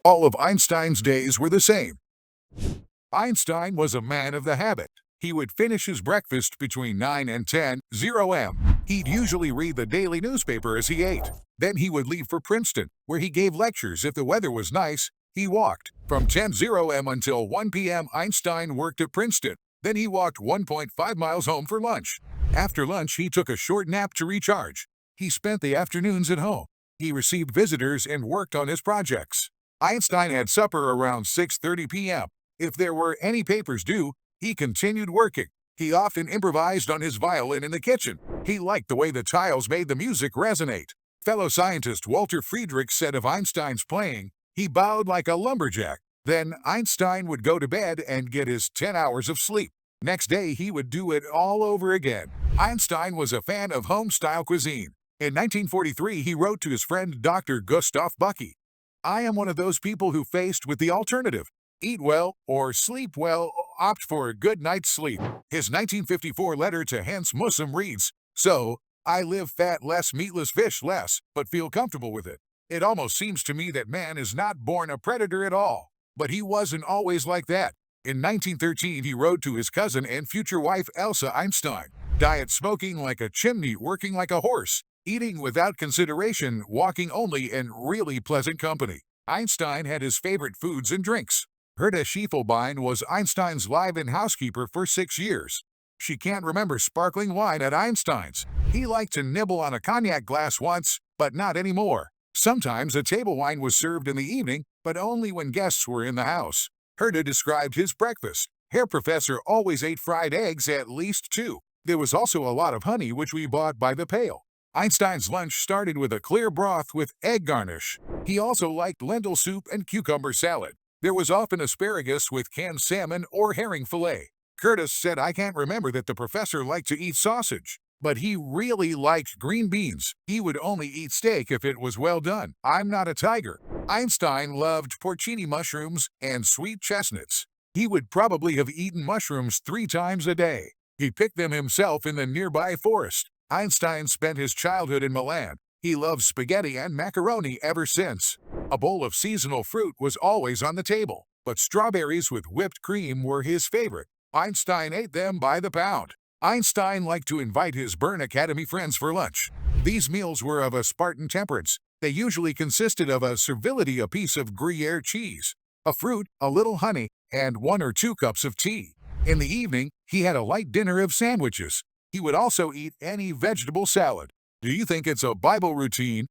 All of Einstein's days were the same. Einstein was a man of the habit. He would finish his breakfast between 9 and 10:00 a.m. He'd usually read the daily newspaper as he ate. Then he would leave for Princeton, where he gave lectures. If the weather was nice, he walked. From 10:00 a.m. until 1 p.m., Einstein worked at Princeton. Then he walked 1.5 miles home for lunch. After lunch, he took a short nap to recharge. He spent the afternoons at home. He received visitors and worked on his projects. Einstein had supper around 6:30 p.m. If there were any papers due, he continued working. He often improvised on his violin in the kitchen. He liked the way the tiles made the music resonate. Fellow scientist Walter Friedrich said of Einstein's playing, "He bowed like a lumberjack." Then Einstein would go to bed and get his 10 hours of sleep. Next day, he would do it all over again. Einstein was a fan of home-style cuisine. In 1943, he wrote to his friend Dr. Gustav Bucke, "I am one of those people who, faced with the alternative, eat well or sleep well, opt for a good night's sleep." His 1954 letter to Hans Mussum reads, "So, I live fat less, meatless fish less, but feel comfortable with it. It almost seems to me that man is not born a predator at all." But he wasn't always like that. In 1913, he wrote to his cousin and future wife Elsa Einstein, "Diet: smoking like a chimney, working like a horse, eating without consideration, walking only in really pleasant company." Einstein had his favorite foods and drinks. Herta Schiefelbein was Einstein's live-in housekeeper for 6 years. She can't remember sparkling wine at Einstein's. He liked to nibble on a cognac glass once, but not anymore. Sometimes a table wine was served in the evening, but only when guests were in the house. Herta described his breakfast. "Herr Professor always ate fried eggs, at least 2. There was also a lot of honey, which we bought by the pail." Einstein's lunch started with a clear broth with egg garnish. He also liked lentil soup and cucumber salad. There was often asparagus with canned salmon or herring fillet. Curtis said, "I can't remember that the professor liked to eat sausage, but he really liked green beans. He would only eat steak if it was well done. I'm not a tiger." Einstein loved porcini mushrooms and sweet chestnuts. He would probably have eaten mushrooms 3 times a day. He picked them himself in the nearby forest. Einstein spent his childhood in Milan. He loved spaghetti and macaroni ever since. A bowl of seasonal fruit was always on the table, but strawberries with whipped cream were his favorite. Einstein ate them by the pound. Einstein liked to invite his Bern Academy friends for lunch. These meals were of a Spartan temperance. They usually consisted of a servility, a piece of Gruyere cheese, a fruit, a little honey, and 1 or 2 cups of tea. In the evening, he had a light dinner of sandwiches. He would also eat any vegetable salad. Do you think it's a Bible routine